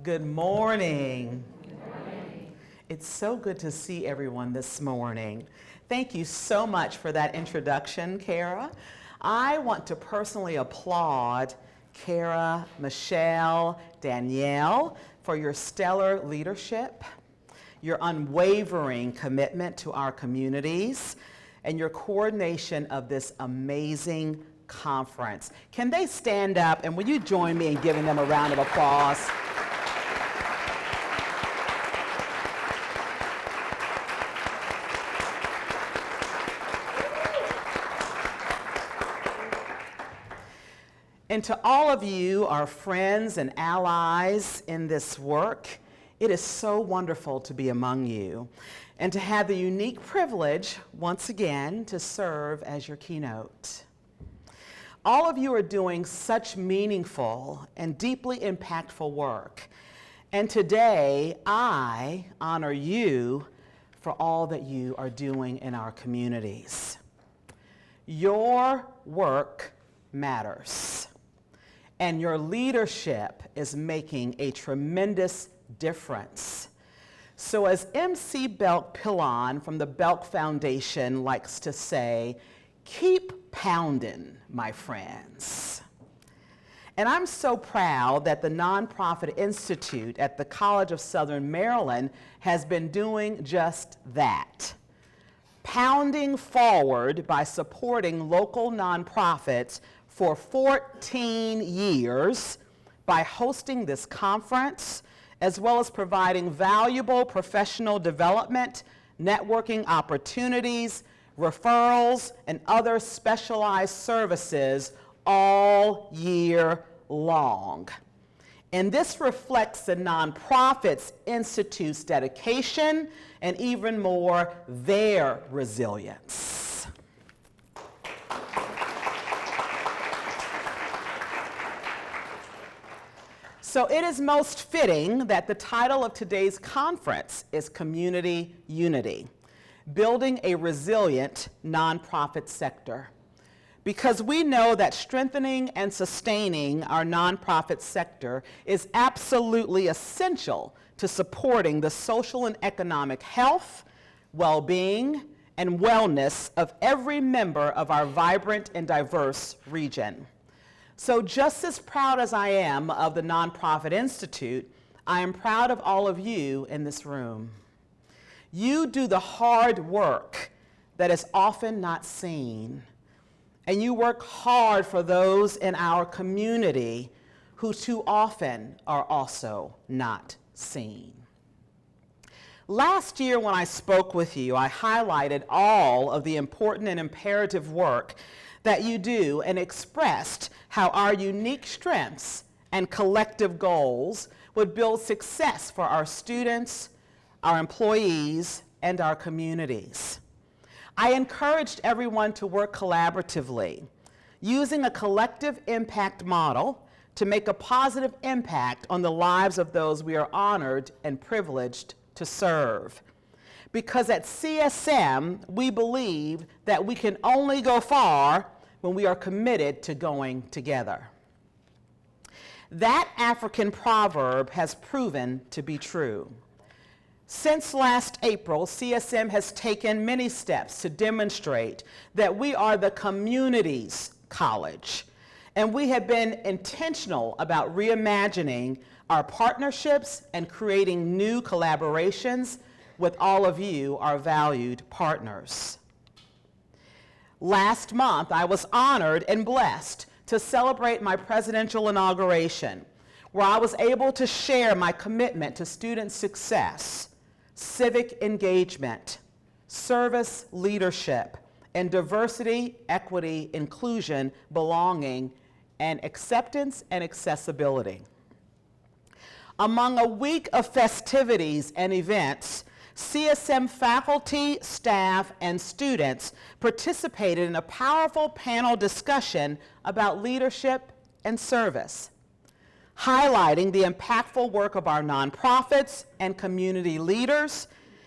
Good morning. Good morning. It's so good to see everyone this morning. Thank you so much for that introduction, Kara. I want to personally applaud Kara, Michelle, Danielle for your stellar leadership, your unwavering commitment to our communities, and your coordination of this amazing conference. Can they stand up, and will you join me in giving them a round of applause? And to all of you, our friends and allies in this work, it is so wonderful to be among you and to have the unique privilege, once again, to serve as your keynote. All of you are doing such meaningful and deeply impactful work. And today, I honor you for all that you are doing in our communities. Your work matters. And your leadership is making a tremendous difference. So as MC Belk Pilon from the Belk Foundation likes to say, keep pounding, my friends. And I'm so proud that the Nonprofit Institute at the College of Southern Maryland has been doing just that. Pounding forward by supporting local nonprofits for 14 years by hosting this conference, as well as providing valuable professional development, networking opportunities, referrals, and other specialized services all year long. And this reflects the Nonprofits Institute's dedication and even more, their resilience. So it is most fitting that the title of today's conference is Community Unity, Building a Resilient Nonprofit Sector. Because we know that strengthening and sustaining our nonprofit sector is absolutely essential to supporting the social and economic health, well-being, and wellness of every member of our vibrant and diverse region. So just as proud as I am of the Nonprofit Institute, I am proud of all of you in this room. You do the hard work that is often not seen, and you work hard for those in our community who too often are also not seen. Last year when I spoke with you, I highlighted all of the important and imperative work that you do and expressed how our unique strengths and collective goals would build success for our students, our employees, and our communities. I encouraged everyone to work collaboratively, using a collective impact model to make a positive impact on the lives of those we are honored and privileged to serve. Because at CSM, we believe that we can only go far when we are committed to going together. That African proverb has proven to be true. Since last April, CSM has taken many steps to demonstrate that we are the community's college, and we have been intentional about reimagining our partnerships and creating new collaborations with all of you, our valued partners. Last month, I was honored and blessed to celebrate my presidential inauguration, where I was able to share my commitment to student success, civic engagement, service leadership, and diversity, equity, inclusion, belonging, and acceptance and accessibility. Among a week of festivities and events, CSM faculty, staff, and students participated in a powerful panel discussion about leadership and service, highlighting the impactful work of our nonprofits and community leaders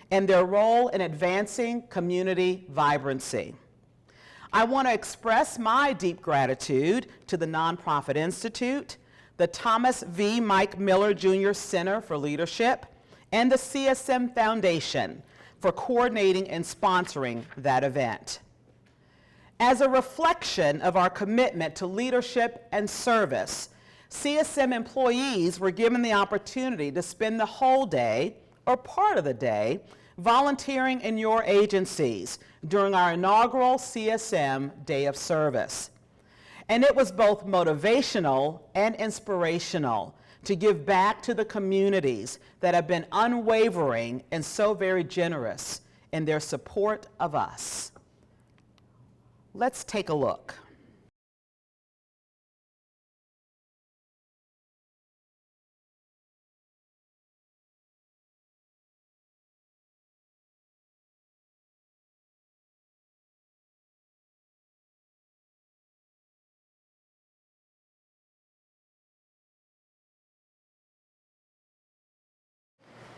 and their role in advancing community vibrancy. I want to express my deep gratitude to the Nonprofit Institute, the Thomas V. Mike Miller Jr. Center for Leadership, and the CSM Foundation for coordinating and sponsoring that event. As a reflection of our commitment to leadership and service, CSM employees were given the opportunity to spend the whole day or part of the day volunteering in your agencies during our inaugural CSM Day of Service. And it was both motivational and inspirational to give back to the communities that have been unwavering and so very generous in their support of us. Let's take a look.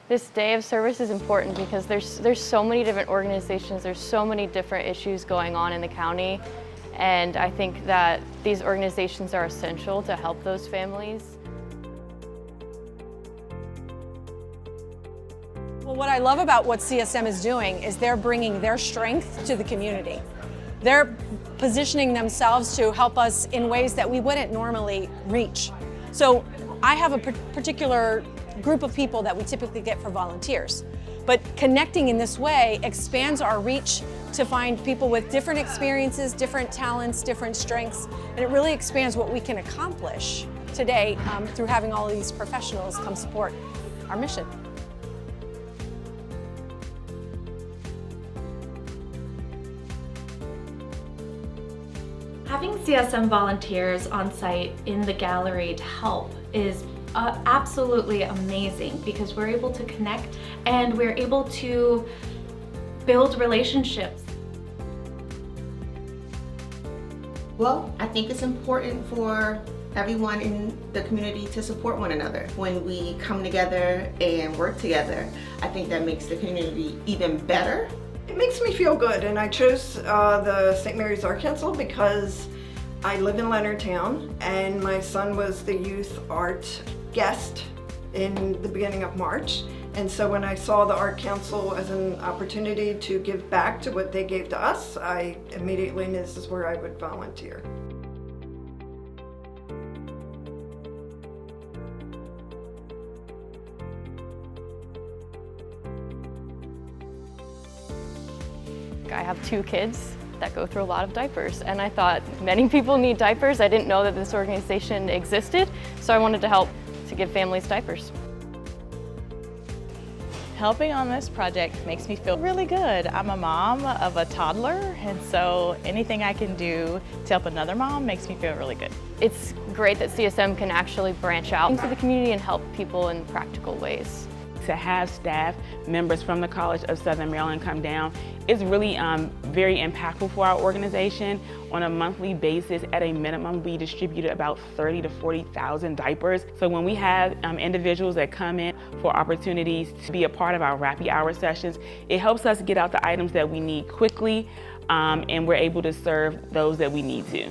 This day of service is important because there's so many different organizations, there's so many different issues going on in the county, and I think that these organizations are essential to help those families. Well, what I love about what CSM is doing is they're bringing their strength to the community. They're positioning themselves to help us in ways that we wouldn't normally reach. So I have a particular group of people that we typically get for volunteers. But connecting in this way expands our reach to find people with different experiences, different talents, different strengths, and it really expands what we can accomplish today through having all of these professionals come support our mission. Having CSM volunteers on site in the gallery to help is absolutely amazing because we're able to connect and we're able to build relationships. Well, I think it's important for everyone in the community to support one another. When we come together and work together, I think that makes the community even better. It makes me feel good, and I chose the St. Mary's Art Council because I live in Leonardtown and my son was the youth art guest in the beginning of March. And so when I saw the Art Council as an opportunity to give back to what they gave to us, I immediately knew this is where I would volunteer. I have 2 kids that go through a lot of diapers, and I thought many people need diapers. I didn't know that this organization existed, so I wanted to help to give families diapers. Helping on this project makes me feel really good. I'm a mom of a toddler, and so anything I can do to help another mom makes me feel really good. It's great that CSM can actually branch out into the community and help people in practical ways. To have staff members from the College of Southern Maryland come down is really very impactful for our organization. On a monthly basis, at a minimum, we distributed about 30,000 to 40,000 diapers. So when we have individuals that come in for opportunities to be a part of our Rappy Hour sessions, it helps us get out the items that we need quickly, and we're able to serve those that we need to.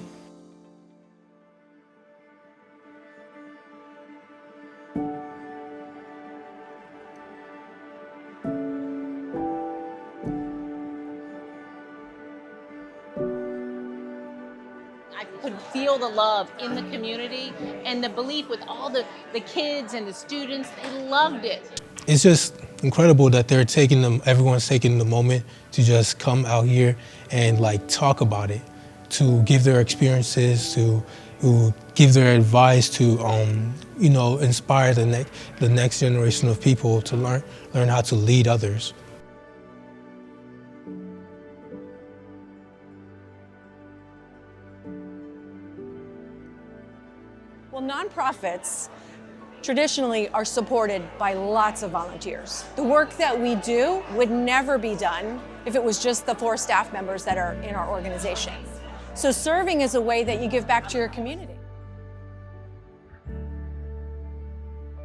I could feel the love in the community and the belief with all the kids and the students. They loved it. It's just incredible that everyone's taking the moment to just come out here and talk about it, to give their experiences, to give their advice, to inspire the next generation of people to learn how to lead others. Well, nonprofits traditionally are supported by lots of volunteers. The work that we do would never be done if it was just the 4 staff members that are in our organization. So serving is a way that you give back to your community.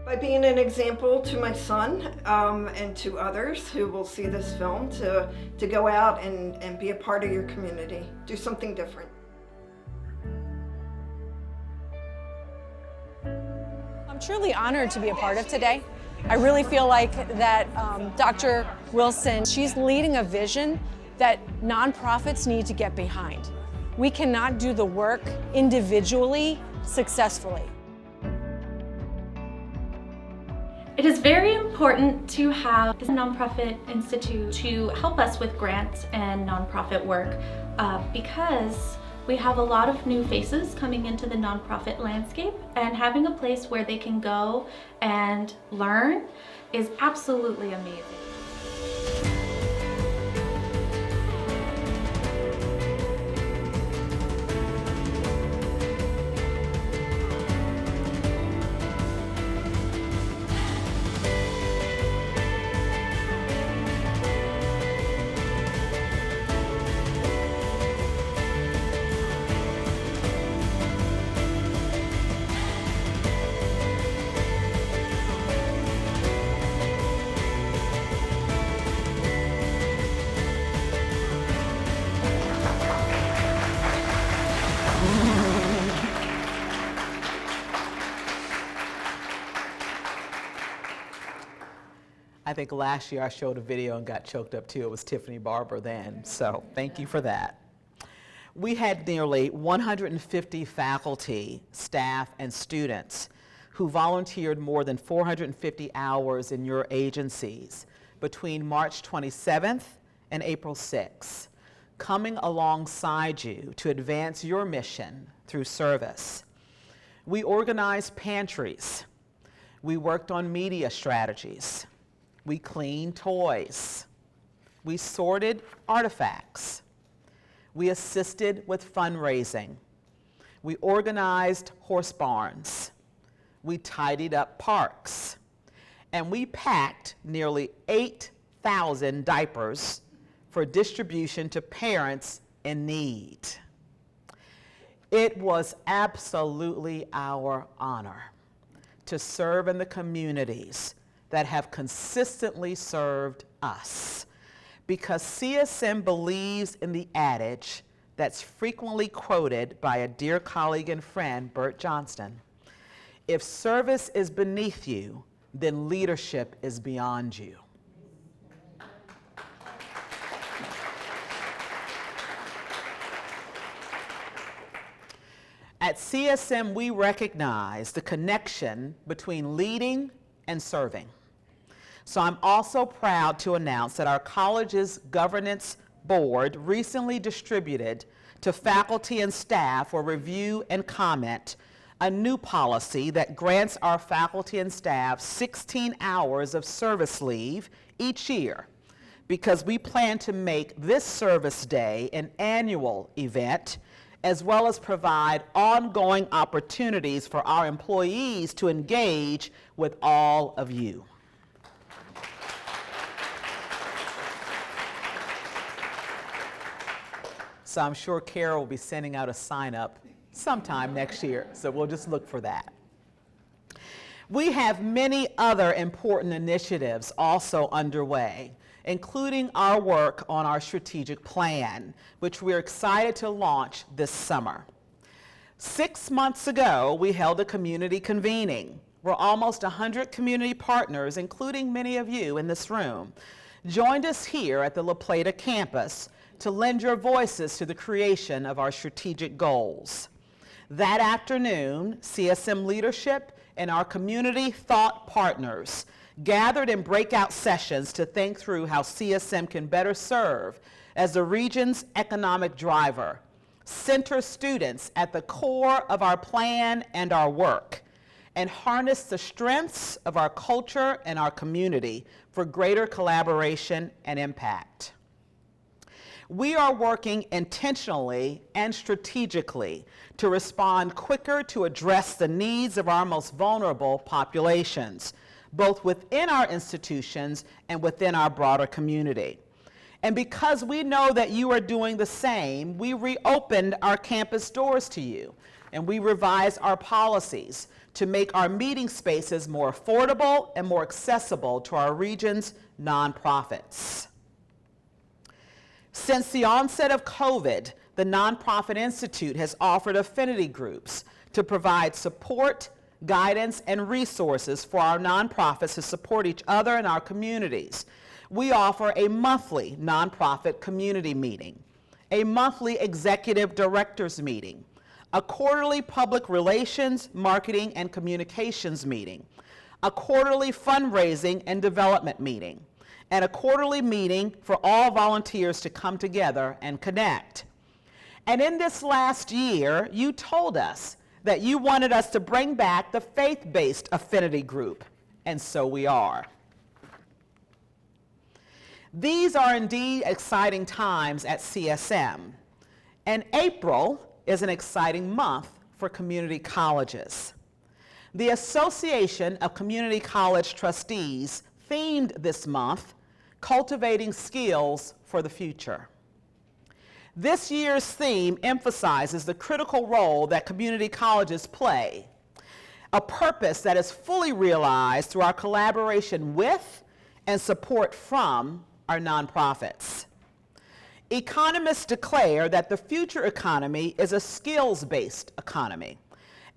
By being an example to my son and to others who will see this film, to go out and be a part of your community, do something different. truly honored to be a part of today. I really feel like that Dr. Wilson, she's leading a vision that nonprofits need to get behind. We cannot do the work individually successfully. It is very important to have this nonprofit institute to help us with grants and nonprofit work because we have a lot of new faces coming into the nonprofit landscape, and having a place where they can go and learn is absolutely amazing. I think last year I showed a video and got choked up too. It was Tiffany Barber then, so thank you for that. We had nearly 150 faculty, staff, and students who volunteered more than 450 hours in your agencies between March 27th and April 6th, coming alongside you to advance your mission through service. We organized pantries. We worked on media strategies. We cleaned toys. We sorted artifacts. We assisted with fundraising. We organized horse barns. We tidied up parks. And we packed nearly 8,000 diapers for distribution to parents in need. It was absolutely our honor to serve in the communities that have consistently served us, because CSM believes in the adage that's frequently quoted by a dear colleague and friend, Bert Johnston: if service is beneath you, then leadership is beyond you. At CSM, we recognize the connection between leading and serving. So I'm also proud to announce that our college's governance board recently distributed to faculty and staff for review and comment a new policy that grants our faculty and staff 16 hours of service leave each year, because we plan to make this service day an annual event, as well as provide ongoing opportunities for our employees to engage with all of you. So I'm sure Carol will be sending out a sign-up sometime next year, so we'll just look for that. We have many other important initiatives also underway, including our work on our strategic plan, which we're excited to launch this summer. 6 months ago, we held a community convening where almost 100 community partners, including many of you in this room, joined us here at the La Plata campus to lend your voices to the creation of our strategic goals. That afternoon, CSM leadership and our community thought partners gathered in breakout sessions to think through how CSM can better serve as the region's economic driver, center students at the core of our plan and our work, and harness the strengths of our culture and our community for greater collaboration and impact. We are working intentionally and strategically to respond quicker to address the needs of our most vulnerable populations, both within our institutions and within our broader community. And because we know that you are doing the same, we reopened our campus doors to you, and we revised our policies to make our meeting spaces more affordable and more accessible to our region's nonprofits. Since the onset of COVID, the Nonprofit Institute has offered affinity groups to provide support, guidance, and resources for our nonprofits to support each other and our communities. We offer a monthly nonprofit community meeting, a monthly executive directors meeting, a quarterly public relations, marketing, and communications meeting, a quarterly fundraising and development meeting, and a quarterly meeting for all volunteers to come together and connect. And in this last year, you told us that you wanted us to bring back the faith-based affinity group, and so we are. These are indeed exciting times at CSM, and April is an exciting month for community colleges. The Association of Community College Trustees themed this month, Cultivating Skills for the Future. This year's theme emphasizes the critical role that community colleges play, a purpose that is fully realized through our collaboration with and support from our nonprofits. Economists declare that the future economy is a skills-based economy,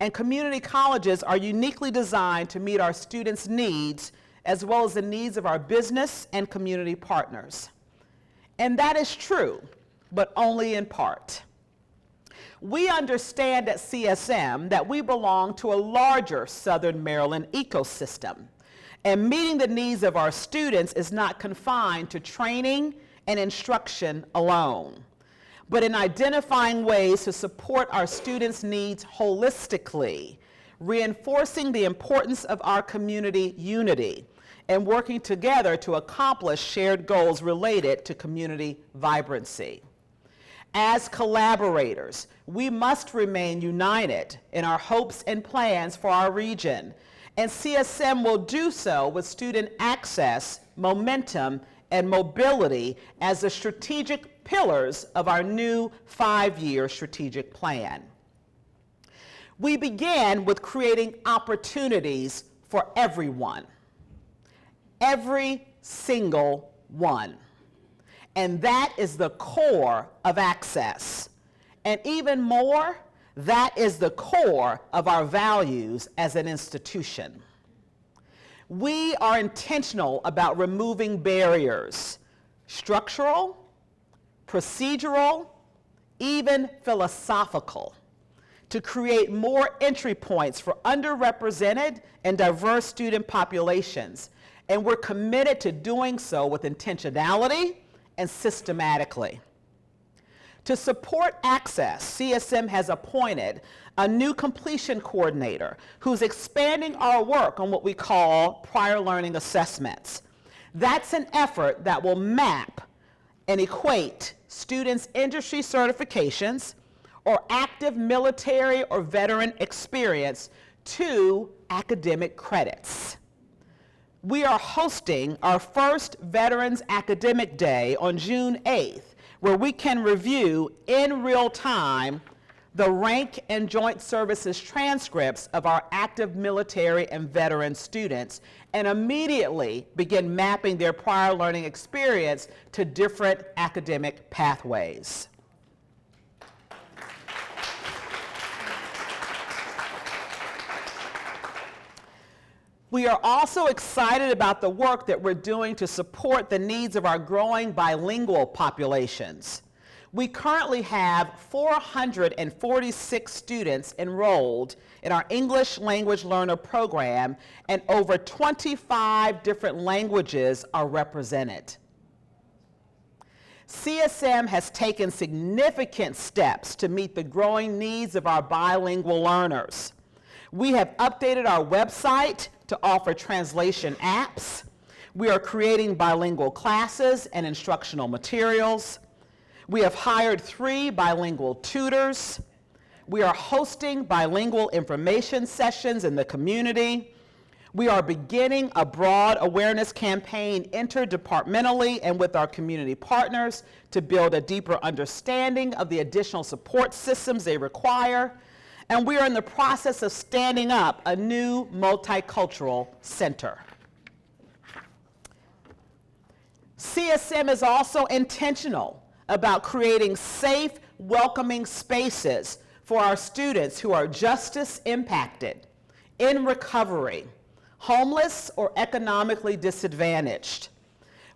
and community colleges are uniquely designed to meet our students' needs as well as the needs of our business and community partners. And that is true, but only in part. We understand at CSM that we belong to a larger Southern Maryland ecosystem, and meeting the needs of our students is not confined to training and instruction alone, but in identifying ways to support our students' needs holistically, reinforcing the importance of our community unity, and working together to accomplish shared goals related to community vibrancy. As collaborators, we must remain united in our hopes and plans for our region, and CSM will do so with student access, momentum, and mobility as the strategic pillars of our new 5-year strategic plan. We began with creating opportunities for everyone, every single one. And that is the core of access. And even more, that is the core of our values as an institution. We are intentional about removing barriers, structural, procedural, even philosophical, to create more entry points for underrepresented and diverse student populations. And we're committed to doing so with intentionality and systematically. To support access, CSM has appointed a new completion coordinator who's expanding our work on what we call prior learning assessments. That's an effort that will map and equate students' industry certifications or active military or veteran experience to academic credits. We are hosting our first Veterans Academic Day on June 8th, where we can review in real time the rank and joint services transcripts of our active military and veteran students and immediately begin mapping their prior learning experience to different academic pathways. We are also excited about the work that we're doing to support the needs of our growing bilingual populations. We currently have 446 students enrolled in our English Language Learner program, and over 25 different languages are represented. CSM has taken significant steps to meet the growing needs of our bilingual learners. We have updated our website to offer translation apps. We are creating bilingual classes and instructional materials. We have hired 3 bilingual tutors. We are hosting bilingual information sessions in the community. We are beginning a broad awareness campaign interdepartmentally and with our community partners to build a deeper understanding of the additional support systems they require. And we are in the process of standing up a new multicultural center. CSM is also intentional about creating safe, welcoming spaces for our students who are justice impacted, in recovery, homeless or economically disadvantaged.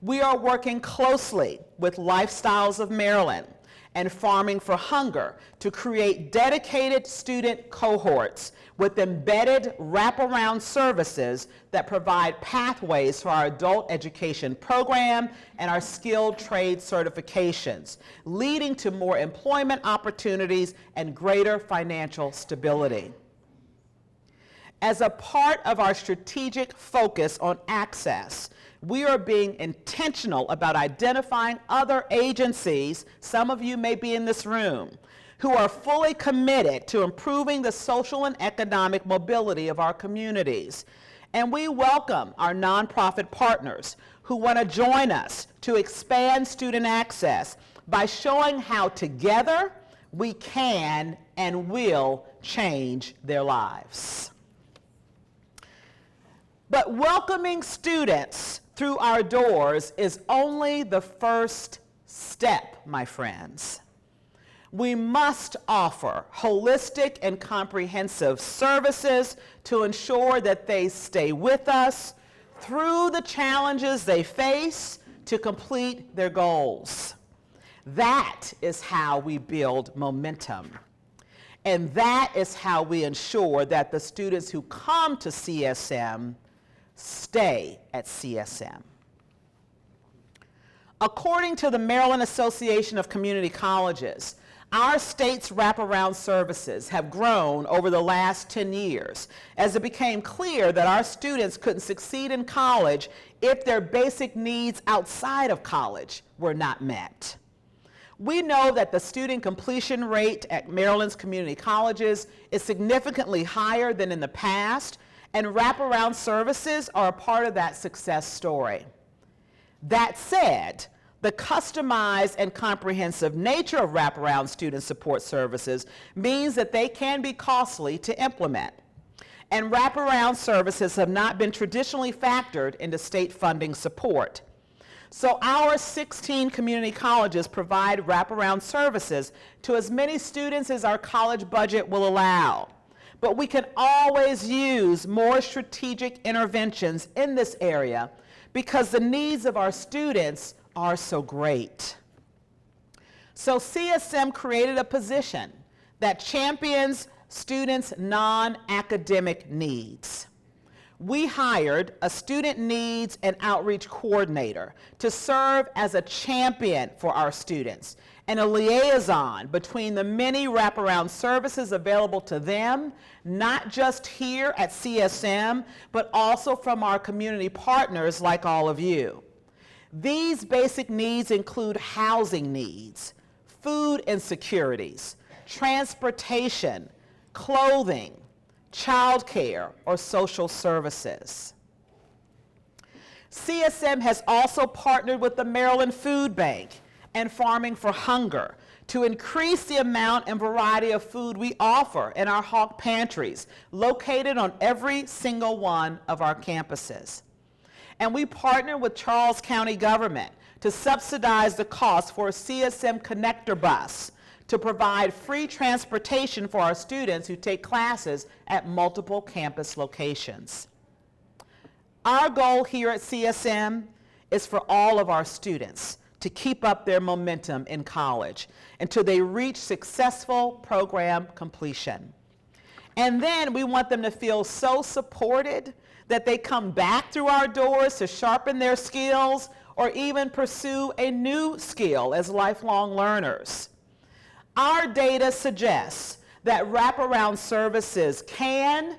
We are working closely with Lifestyles of Maryland and Farming for Hunger to create dedicated student cohorts with embedded wraparound services that provide pathways for our adult education program and our skilled trade certifications, leading to more employment opportunities and greater financial stability. As a part of our strategic focus on access, we are being intentional about identifying other agencies, some of you may be in this room, who are fully committed to improving the social and economic mobility of our communities. And we welcome our nonprofit partners who want to join us to expand student access by showing how together we can and will change their lives. But welcoming students through our doors is only the first step, my friends. We must offer holistic and comprehensive services to ensure that they stay with us through the challenges they face to complete their goals. That is how we build momentum. And that is how we ensure that the students who come to CSM stay at CSM. According to the Maryland Association of Community Colleges, our state's wraparound services have grown over the last 10 years as it became clear that our students couldn't succeed in college if their basic needs outside of college were not met. We know that the student completion rate at Maryland's community colleges is significantly higher than in the past, and wraparound services are a part of that success story. That said, the customized and comprehensive nature of wraparound student support services means that they can be costly to implement. And wraparound services have not been traditionally factored into state funding support. So our 16 community colleges provide wraparound services to as many students as our college budget will allow. But we can always use more strategic interventions in this area because the needs of our students are so great. So CSM created a position that champions students' non-academic needs. We hired a student needs and outreach coordinator to serve as a champion for our students and a liaison between the many wraparound services available to them, not just here at CSM, but also from our community partners like all of you. These basic needs include housing needs, food insecurities, transportation, clothing, childcare, or social services. CSM has also partnered with the Maryland Food Bank and Farming for Hunger to increase the amount and variety of food we offer in our Hawk pantries located on every single one of our campuses. And we partner with Charles County government to subsidize the cost for a CSM connector bus to provide free transportation for our students who take classes at multiple campus locations. Our goal here at CSM is for all of our students to keep up their momentum in college until they reach successful program completion. And then we want them to feel so supported that they come back through our doors to sharpen their skills or even pursue a new skill as lifelong learners. Our data suggests that wraparound services can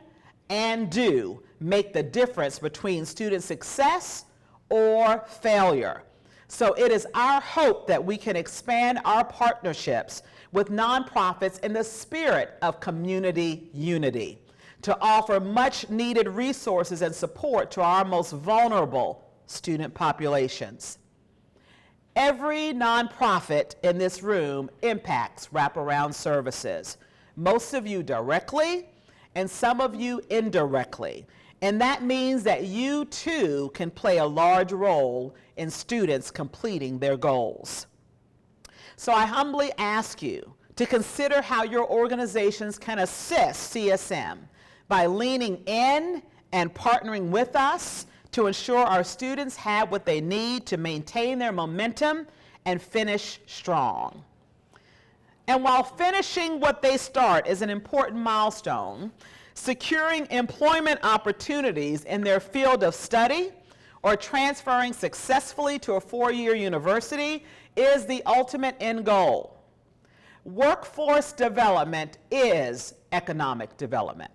and do make the difference between student success or failure. So it is our hope that we can expand our partnerships with nonprofits in the spirit of community unity to offer much needed resources and support to our most vulnerable student populations. Every nonprofit in this room impacts wraparound services, most of you directly and some of you indirectly. And that means that you too can play a large role in students completing their goals. So I humbly ask you to consider how your organizations can assist CSM by leaning in and partnering with us to ensure our students have what they need to maintain their momentum and finish strong. And while finishing what they start is an important milestone, securing employment opportunities in their field of study or transferring successfully to a four-year university is the ultimate end goal. Workforce development is economic development,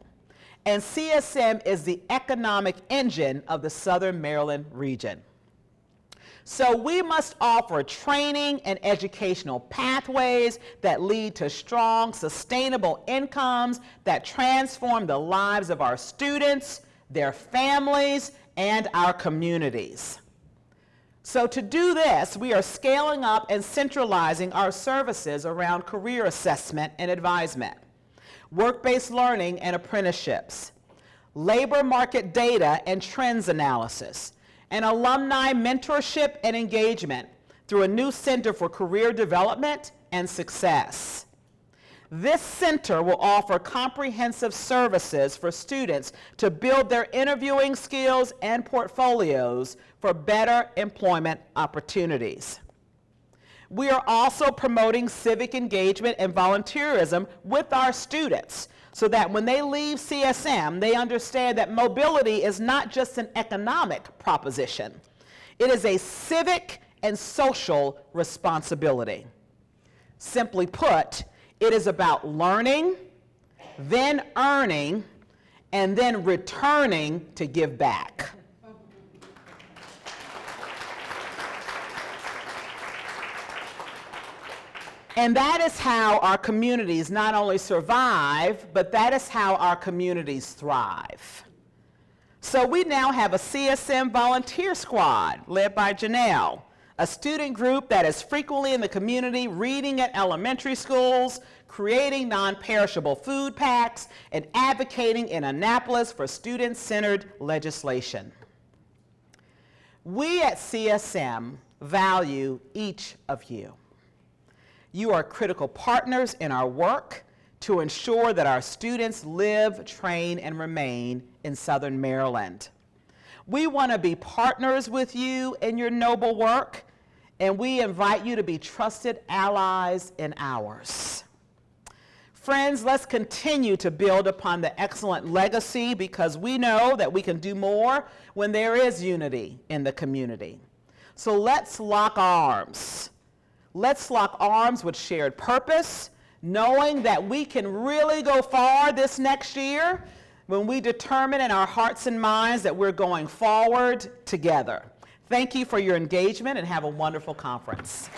and CSM is the economic engine of the Southern Maryland region. So we must offer training and educational pathways that lead to strong, sustainable incomes that transform the lives of our students, their families, and our communities. So to do this, we are scaling up and centralizing our services around career assessment and advisement, work-based learning and apprenticeships, labor market data and trends analysis, and alumni mentorship and engagement through a new Center for Career Development and Success. This center will offer comprehensive services for students to build their interviewing skills and portfolios for better employment opportunities. We are also promoting civic engagement and volunteerism with our students so that when they leave CSM, they understand that mobility is not just an economic proposition. It is a civic and social responsibility. Simply put, it is about learning, then earning, and then returning to give back. And that is how our communities not only survive, but that is how our communities thrive. So we now have a CSM volunteer squad led by Janelle, a student group that is frequently in the community reading at elementary schools, creating non-perishable food packs, and advocating in Annapolis for student-centered legislation. We at CSM value each of you. You are critical partners in our work to ensure that our students live, train, and remain in Southern Maryland. We want to be partners with you in your noble work, and we invite you to be trusted allies in ours. Friends, let's continue to build upon the excellent legacy because we know that we can do more when there is unity in the community. So let's lock arms. Let's lock arms with shared purpose, knowing that we can really go far this next year when we determine in our hearts and minds that we're going forward together. Thank you for your engagement and have a wonderful conference.